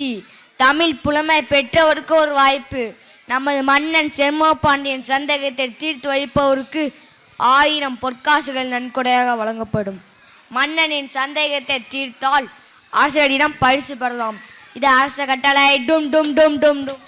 தமிழ் புலமை பெற்றவருக்கு ஒரு வாய்ப்பு. நமது மன்னன் செம்மபாண்டியன் சந்தேகத்தை தீர்த்து வைப்பவருக்கு 1000 பொற்காசுகள் நன்கொடையாக வழங்கப்படும். மன்னனின் சந்தேகத்தை தீர்த்தால் அரசரிடம் பரிசு பெறலாம். இது அரச கட்டளை. டும் டும் டும் டும் டும்.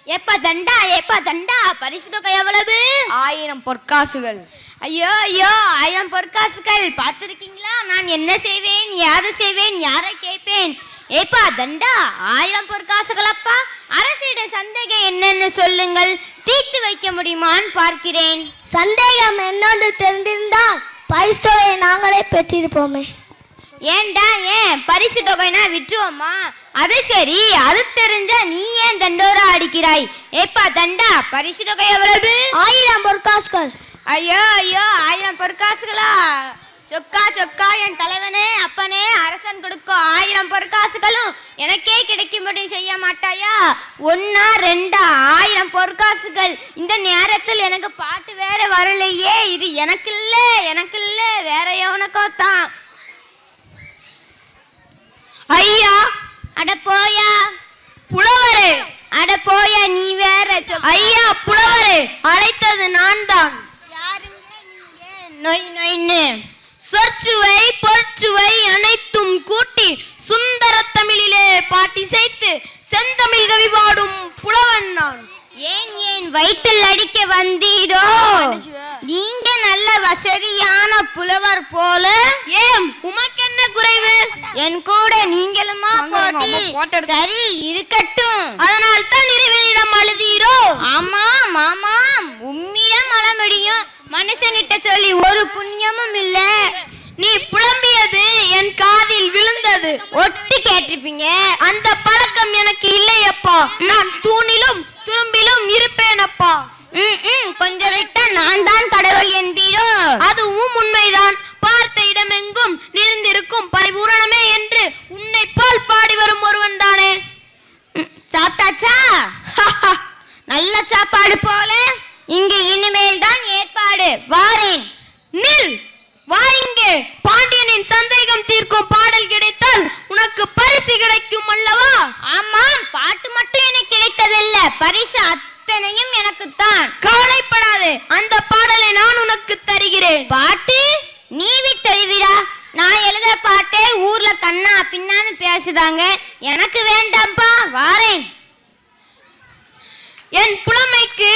எப்ப தண்டா பரிசு தொகை எவ்வளவு? 1000 பொற்காசுகள். ஐயோ ஐயோ 1000 பொற்காசுகள். பார்த்திருக்கீங்களா? நான் என்ன செய்வேன், யாரை செய்வேன், யாரை கேட்பேன்? ஏப்பா தண்டா 1000 பொற்காசுகள் அப்பா. அரசிட சந்தேகம் என்னன்னு சொல்லுங்கள், தீர்த்து வைக்க முடியுமான்னு பார்க்கிறேன். சந்தேகம் என்னன்னு தெரிந்திருந்தால் பரிசு தொகையை நாங்களே பெற்றிருப்போமே. ஏன்டா ஏன் பரிசு தொகைனா விட்டுருவோமா? அது சரி, அது தெரிஞ்சா நீ ஏன் தண்டோரா அடிக்கிறாய்? ஏப்பா தண்டா பரிசு தொகை எவ்வளவு? 1000 பொற்காசுகள். ஐயோ ஐயோ 1000 பொற்காசுகளா? சொக்கா சொக்கா என் தலைவனே அப்பனே அரசன் கொடுக்கும் 1000 பொற்காசுகளும் எனக்கே கிடைக்கும்படி செய்ய மாட்டாயா? 1 2 1000 பொற்காசுகள். இந்த நேரத்தில் எனக்கு பாட்டு வேற வரலையே. இது எனக்கு இல்ல வேற எவனுக்கோ தான். ஐயா, அட போயா புலவரே. அட போயா, நீ வேற. ஐயா புலவரே, அழைத்தது நான் தான். யாருங்க நீங்க? நொய் நொய்ன்னு சொற்சுவை பொற்சுவை அனைத்தும் கூட்டி சுந்தர தமிழிலே பாட்டி செய்து செந்தமிழ் கவி பாடும் புலவன் நான். ஏன் வயிற்றில் அடிக்க வந்தீரோ? நீங்க நல்ல வசதியான புலவர் போல. ஏன் உமக்கு என்ன குறைவு? என் கூட நீங்களுமா போட்டி? சரி இருக்கட்டும். அதனால் தான் இறைவனிடம் அழுதீரோ? ஆமாம் ஆமாம், உம்மிடம் அழ முடியும். மனுஷங்கிட்ட சொல்லி ஒரு புண்ணியமும் இல்ல. நீ புலம்பியது என் காதில் விழுந்தது. ஒட்டு கேட்டிருப்பீங்க. அந்த பழக்கம் எனக்கு இல்லையப்பா. நான் தூணிலும் துரும்பிலும் இருப்பேன் அப்பா. கொஞ்சம் விட்டா நான் தான் கடவுள் என்பீரோ? அதுவும் உண்மைதான். பார்த்த இடமெங்கும் நிறைந்திருக்கும் பரிபூரணமே என்று உன்னை போல் பாடி வரும் ஒருவன் தானே. சாப்பிட்டாச்சா? நல்ல சாப்பாடு போல. இங்கு இனிமேல் தான் ஏற்பாடு. வாரேன். நில், வா இங்கே. பாண்டியனின் சந்தேகம் தீர்க்கும் பாடல் கிடைத்தால் உனக்கு பரிசு கிடைக்கும் அல்லவா? ஆமாம், பாட்டு மட்டும் எனக்கு கிடைத்ததில்ல, பரிசு அத்தனையும் எனக்குத்தான். கவலைப்படாதே, அந்த பாடலை நான் உனக்கு தருகிறேன். பாட்டு நீ விட்டறிவிடா. நான் எழுதுற பாட்டே ஊர்ல கண்ணா பின்னான்னு பேசுதாங்க. எனக்கு வேண்டாம்ப்பா, வாரேன். என் புலமைக்கு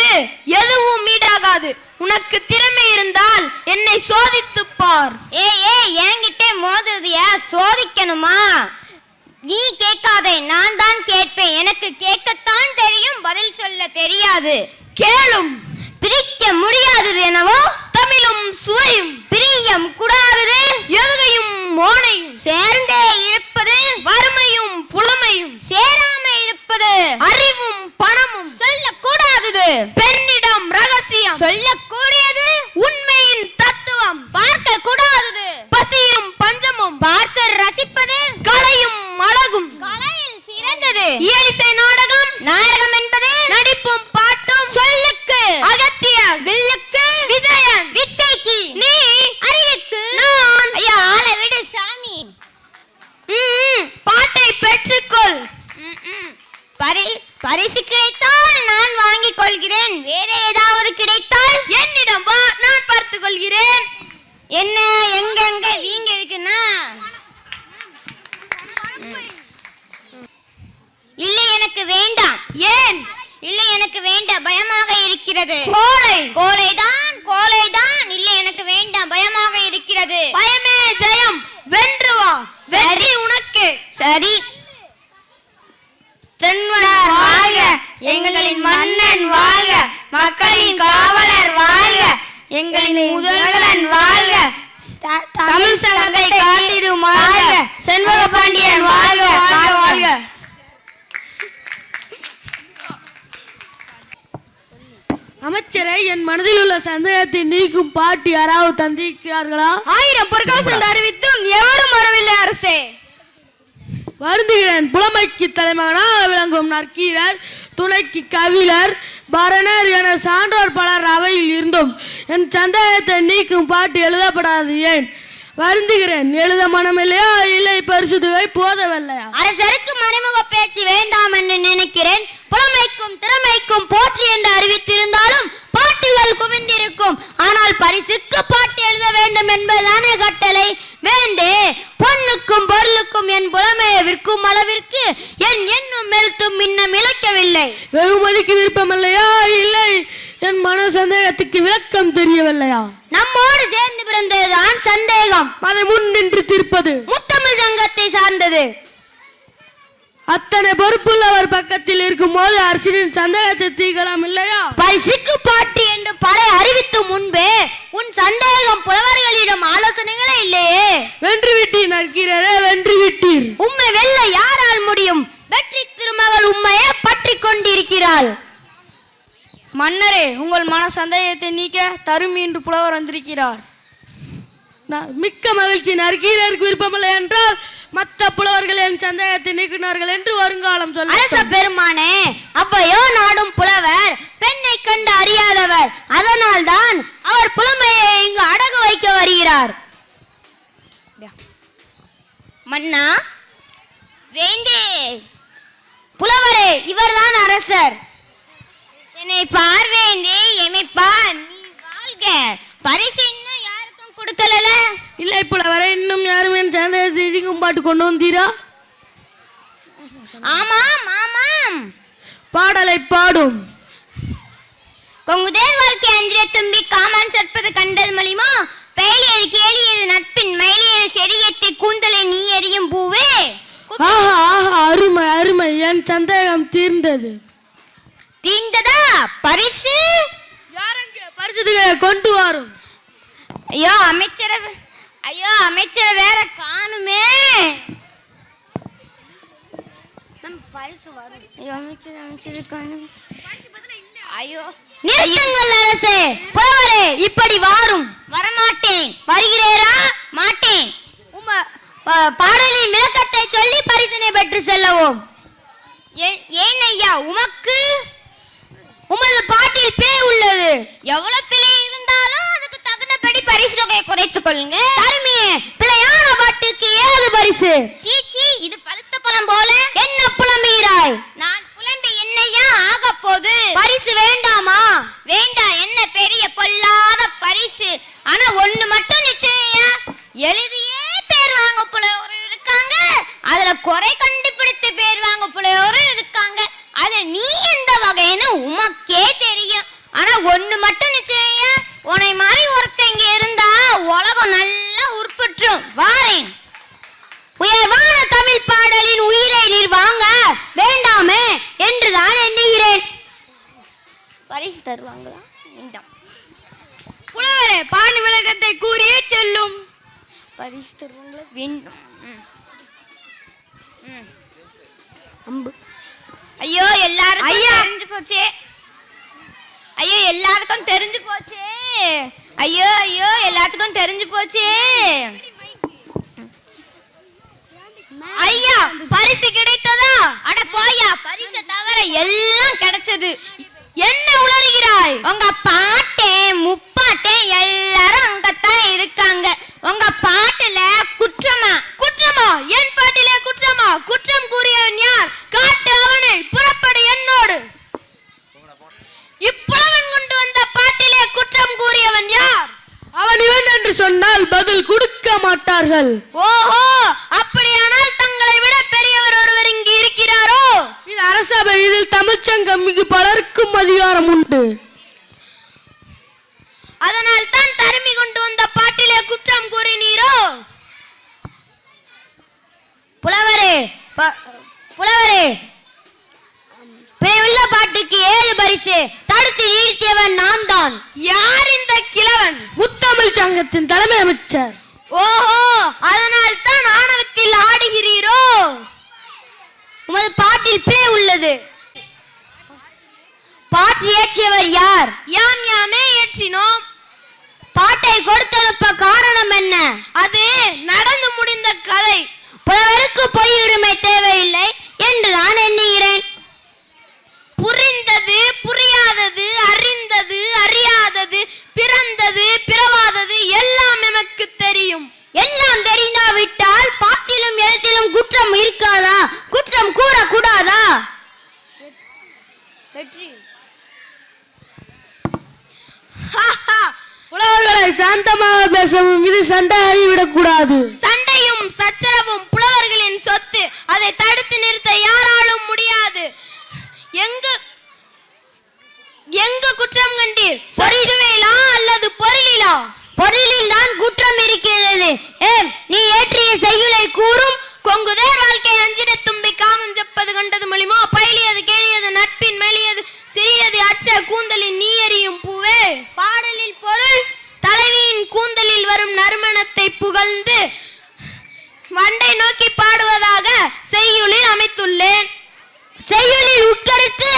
எதுவும் ஈடாகாது. உனக்கு திறமை இருந்தால் என்னை சோதித்துப் பார். ஏய் என்கிட்ட மோதுறதையா? சோதிக்கணுமா? நீ கேட்காதே, நான் தான் கேட்பேன். எனக்கு கேட்கத்தான் தெரியும், பதில் சொல்ல தெரியாது. கேளும். பிரிக்க முடியாதது என்னவோ? தமிழும் சுவையும். பிரியம் கூடாதது எதுகையும் மோனையும். சேர்ந்தே இருப்பது வறுமையும் புலமையும். சேராம இருப்பது அறிவும் பணமும். சொல்லக்கூடாதது பெண்ணிடம் ரகசியம். சொல்லக்கூடியது உண்மையின் தத்துவம். பார்க்க கூடாதது பசியும் பஞ்சமும். பார்த்து ரசிப்பது கலையும் அழகும். கலையில் சிறந்தது இயலிசை நாடகம். நாடகம் என்பது நடிப்பும் பாட்டும். சொல்லுக்கு அகத்தியர். வில்லுக்கு விஜயன். வித்தைக்கு நீ. அறிவுக்கு நான். ஐயா ஆளை விடு சாமி. பாட்டை பெற்றுக்கொள். பரிசு கிடைத்தால் நான் வாங்கிக் கொள்கிறேன். வேற ஏதாவது கிடைத்தால் என்னிடம் வா, நான் பார்த்துக் கொள்கிறேன். என்ன எங்க வீங்க இருக்குன்னா? இல்லை எனக்கு வேண்டாம். ஏன்? இல்லை எனக்கு வேண்டாம், பயமாக இருக்கிறது. கோழைதான். இல்லை எனக்கு வேண்டாம், பயமாக இருக்கிறது. பயமே ஜெயம். வென்று வா. வெற்றி உனக்கு. சரி. தென்வனார் வாழ்க, எங்களின் மன்னன் வாழ்க, மக்களின் காவலர் வாழ்க, எங்களின் முதல்வன் வாழ்க, தமிழ் சங்கத்தை காத்திடும் வாழ்க, செண்பக பாண்டியன் வாழ்க வாழ்க வாழ்க. அமைச்சரை, என் மனதில் உள்ள சந்தேகத்தை நீக்கும் பாட்டு யாராவது தந்திருக்கிறார்களா? 1000 பொற்காசுகள் அறிவித்தும் எவரும் வரவில்லை அரசே. வருந்துகிறேன். புலமைக்கு தலைமகனாக விளங்கும் நற்கீரர், துணைக்கு கவிழர், பரணர் என சான்றோர் பலர் அவையில் இருந்தும் என் சந்தேகத்தை நீக்கும் பாட்டு எழுதப்படாது ஏன்? வருந்துகிறேன். எழுத மனமில்லையா, இல்லை பரிசுதுவை போதவில்லையா? அரசருக்கு மறைமுக பேச்சு வேண்டாம் என்று நினைக்கிறேன். புலமைக்கும் திறமைக்கும் போற்றி என்று அறிவித்திருந்தாலும் பாட்டுகள் குவிந்திருக்கும். ஆனால் பரிசுக்கு பாட்டு எழுத வேண்டும் என்பதுதானே கட்டளை. வேண்டே, பொண்ணுக்கும் பொருளுக்கும் என் புலமையை விற்கும் அளவிற்கு என் எண்ணும் எழுத்தும் இன்னும் இழைக்கவில்லை. வெகுமதிக்கு விருப்பமில்லையா, இல்லை என் மன சந்தேகத்துக்கு விளக்கம் தெரியவில்லையா? நம்மோடு சேர்ந்து பிறந்ததுதான் சந்தேகம். அதை முன் நின்று தீர்ப்பது முத்தமிழ் சங்கத்தை சார்ந்தது. அத்தனை பொறுப்புள்ளவர் பக்கத்தில் இருக்கும் போது அரசின் சந்தேகத்தை தீர்க்கலாம் இல்லையா? பரிசுக்கு பாட்டு என்று பறை அறிவித்து முன்பே உன் சந்தேகம் புலவர்களிடம் ஆலோசனைகளே இல்லையே. வென்று விட்டீர் நற்கிறே, வென்று விட்டீர். உம்மை வெல்ல யாரால் முடியும்? வெற்றி திருமகள் உம்மையே பற்றி கொண்டிருக்கிறாள். மன்னரே, உங்கள் மன சந்தேகத்தை நீக்க தருமி என்று புலவர் வந்திருக்கிறார். மிக்க மகிழ்ச்சி. நற்கீரருக்கு விருப்பமில்லை என்றால் மற்ற புலவர்கள் என் சந்தேகத்தை நீக்கினார்கள் என்று வருங்காலம் சொல்ல. அரச பெருமானே, அவ்வையோ நாடும் புலவர் பெண்ணை கண்டு அறியாதவர். அதனால் தான் அவர் புலமையை இங்கு அடகு வைக்க வருகிறார். மன்னா வேண்டே, புலவரே, இவர்தான் அரசர். என்னை பார்வேண்டே, என்னை பார், நீ வாழ்க. பரிசு இன்னும் யாருக்கும் கொடுக்கல. இல்லை புலவரை, இன்னும் யாரும் என் சந்தேகத்தை இடிக்கும் பாட்டு கொண்டு வந்தீரா? ஆமாம் ஆமாம். பாடலை பாடும். கொங்குதேர் வாழ்க்கை அஞ்சிர தும்பி காமான் சற்பது கண்டல் மலிமோ பெயலியது கேளியது நட்பின் மயிலியது செடியத்தை கூந்தலை நீ எறியும் பூவே. ஆஹா ஆஹா, அருமை அருமை, என் சந்தேகம் தீர்ந்தது. தீர்ந்ததா? பரிசு யாரங்க பரிசு கொண்டு வரும்? ஐயோ அமைச்சரை வேற காணுமே. நிறுத்துங்கள் அரசே, புலவரே, இப்படி வாரும். வரமாட்டேன். வருகிறேரா? மாட்டேன். பாடலின் விளக்கத்தை சொல்லி பரிசினை பெற்று செல்லவும். ஏன் ஐயா, உமது பாட்டில் பிழை உள்ளது. எவ்வளவு பிழை இருந்தாலும் அதுக்கு தகுந்தபடி பரிசு தொகையை குறைத்துக் கொள்ளுங்க. தருமியே, பிழையான பாட்டுக்கு ஏது பரிசு? சீச்சி, இது பழுத்த பழம் போல. என்ன புலம்புகிறாய்? நான் புலம்பி என்னையா ஆக போது? பரிசு வேண்டாமா? வேண்டாம். என்ன பெரிய பொல்லாத பரிசு. ஆனா ஒண்ணு மட்டும் நிச்சயம், எழுதியே பேர் வாங்க புலவரும் இருக்காங்க, அதுல குறை கண்டுபிடித்து பேர் வாங்க புலவரும் இருக்காங்க. அது நீ எந்த வகைன்னு உமக்கே தெரியும். ஆனா ஒண்ணு மட்டும் நிச்சயம், உன்னை மாதிரி ஒருத்தங்க இருந்தா உலகம் நல்லா உருப்பற்றும். வாரேன். உயர்வான தமிழ் பாடலின் உயிரை நீர் வாங்க வேண்டாமே என்றுதான் எண்ணுகிறேன். பரிசு தருவாங்களா? வேண்டாம். புலவரே, பாணி விளக்கத்தை கூறியே செல்லும். பரிசு தருவாங்களா? வேண்டும். அம்பு. ஐயோ எல்லாருக்கும் தெரிஞ்சு போச்சே. ஐயோ எல்லாருக்கும் தெரிஞ்சு போச்சே. ஐயோ ஐயோ எல்லாத்துக்கும் தெரிஞ்சு போச்சே. ஐயா, பரிசு கிடைத்ததா? அட போயா, பரிசு தவிர எல்லாம் கிடைச்சது. என்ன உளறுகிறாய்? உங்க பாட்டேன் முப்பாட்டேன் எல்லாரும் அங்கத்தான் இருக்காங்க. உங்க பாட்டுல குற்றமா? குற்றமா? என் பாட்டிலே குற்றமா? குற்றம் கூறியவன் யார்? காட்டு அவனை. புறப்படு என்னோடு. இப்புலவன் கொண்டு வந்த பாட்டிலே குற்றம் கூறியவன் யார்? அவன் இவன் என்று சொன்னால் பதில் கொடுக்க மாட்டார்கள். ஓஹோ, அப்படியானால் தங்களை விட பெரியவர் ஒருவர் இங்கு இருக்கிறாரோ? இது அரசபை, இதில் தமிழ்ச்சங்கம், இங்கு பலருக்கும் அதிகாரம் உண்டு. அதனால் தான் தருமி கொண்டு வந்த பாட்டிலே குற்றம் கூறினீரோ? புலவரே, புலவரே, பிழையுள்ள பாட்டுக்கு 7 பரிசு. தடுத்து நீடித்தவன் நான் தான். யார் இந்த கிழவன்? முத்தமிழ் சங்கத்தின் தலைமை அமைச்சர். ஓஹோ, அதனால் தான் ஆணவத்தில் ஆடுகிறீரோ? உமது பாட்டில் பிழை உள்ளது. பாட்டு ஏற்றியவர் யார்? யாமே ஏற்றினோம். பாட்டை கொடுத்தனுப்ப காரணம் என்ன? அது நடந்து முடிந்த கதை. புலவருக்கு பொய் உரிமை தேவையில்லை என்று நான் எண்ணுகிறேன். புரிந்தது புரியாதது, அறிந்தது அறியாதது, பிறந்தது பிறவாதது எல்லாம் எமக்கு தெரியும். என்ன சாந்தமாக பேசவும் இது சண்டையாகிவிடக் கூடாது. சண்டையும் சச்சரவும் புலவர்களின் சொத்து. அதை தடுத்து நிறுத்த யாராலும் முடியாது. எங்கு குற்றம் கண்டீர்? சொற்சுவையிலா அல்லது பொருளிலா? பொருளில் தான் குற்றம் இருக்கிறது. நீ ஏற்றிய செய்யுளை கூறும். கொங்குதேர் வாழ்க்கை அஞ்சின தும்பி காமம் செப்பது கண்டது மொழிமோ பயிலியது கேளியது நட்பின் மெலியது சிறியது அச்ச கூந்தலின் நீ எறியும் பூவே. பாடலில் பொருள் தலைவியின் கூந்தலில் வரும் நறுமணத்தை புகழ்ந்து வண்டை நோக்கி பாடுவதாக செய்யுளில் அமைத்துள்ளேன். செய்யுளில் உட்கருத்து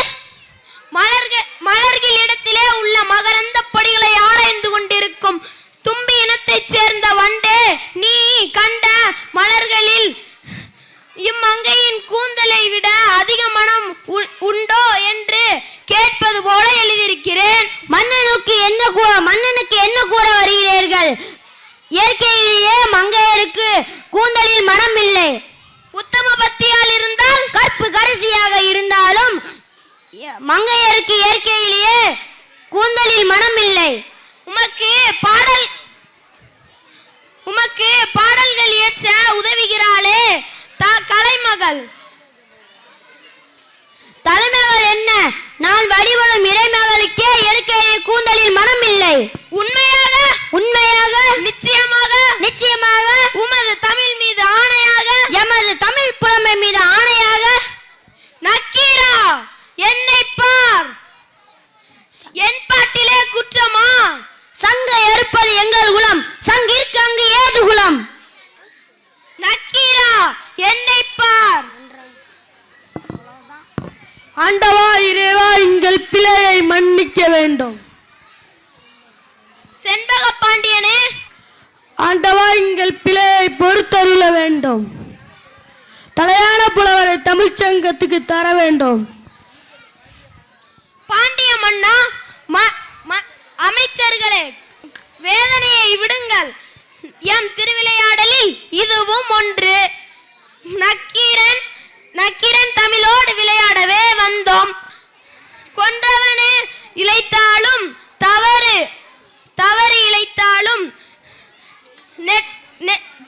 மலர்கள் இடத்திலே உள்ள மகரந்த பொடிகளை ஆராய்ந்து கொண்டிருக்கும் தும்பி இனத்தைச் சேர்ந்த வண்டே, நீ கண்ட மலர்களில் இம்மங்கையின் கூந்தலை விட அதிக மனம் உண்டோ என்று கேட்பது போல எழுதியிருக்கிறேன். மன்னனுக்கு என்ன கூற வருகிறீர்கள்? இயற்கையிலேயே மங்கையருக்கு கூந்தலில் மனம் இல்லை. உத்தம பக்தியால் இருந்தால் கற்பு கரிசியாக இருந்தாலும் மங்கையருக்கு இயற்கையிலேயே கூந்தலில் மனம் இல்லை. உமக்கு பாடல்கள் ஏற்ற உதவுகிறாளே கலைமகள். தலைமகள் என்ன? நான் வடிவனும் இறைமகளுக்கே இயற்கையிலே கூந்தலில் மனம் இல்லை. உண்மையாக நிச்சயமாக உமது தமிழ் மீது ஆணையாக, எமது தமிழ் புலமை மீது ஆணையாக. நக்கீரா, என்னை பார். என் பாட்டிலே குற்றமா? சங்கை அறுப்பது எங்கள் குலம். சங்கிற்கு அங்கு ஏது குலம்? நக்கீரா, என்னை பார். ஆண்டவா இறைவா, எங்கள் பிழையை மன்னிக்க வேண்டும். செண்பக பாண்டியனே, ஆண்டவா எங்கள் பிழையை பொறுத்தருள வேண்டும். தலையான புலவரை தமிழ்ச் சங்கத்துக்கு தர வேண்டும். பாண்டிய மன்னா, அமைச்சர்களே, வேதனையை விடுங்கள். எம் திருவிளையாடலில் இதுவும் ஒன்று. நக்கீரன் தமிழோடு விளையாடவே வந்தோம். கொன்றவனே இழைத்தாலும் தவறு இழைத்தாலும்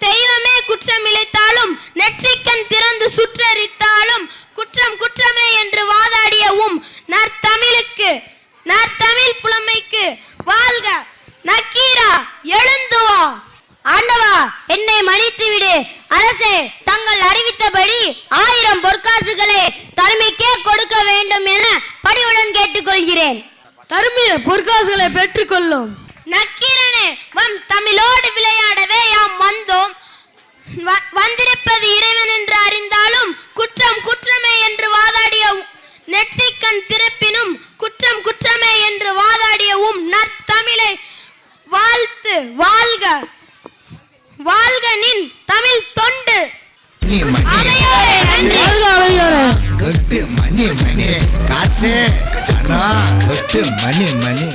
தெய்வமே குற்றம் இழைத்தாலும் நெற்றிக்கண் திறந்து சுற்றறித்தாலும் குற்றம் குற்றமே என்று வாதாடியவும் நற்தமிழ் புலமைக்கு வாழ்க. நக்கீரா, எழுந்து வா. ஆண்டவா, என்னை மன்னித்து விடு. அரசே, தங்கள் அறிவித்தபடி 1000 பொற்காசுகளை தலைமைக்கே கொடுக்க வேண்டும் என பணிவுடன் கேட்டுக்கொள்கிறேன். தருமிய பொற்காசுகளை பெற்றுக்கொள்ளும். நக்கீரனே, தமிழோடு விளையாடவே யாம் வந்தோம். வந்திருப்பது இறைவன் என்று அறிந்தாலும் குற்றம் குற்றமே என்று வாதாடிய நெற்றிக்கண் திறப்பினும் குற்றம் குற்றமே என்று வாதாடியவும் நற்தமிழை வாழ்த்து. வாழ்க வாழ்க நின் தமிழ் தொண்டு. மணி காசு மணி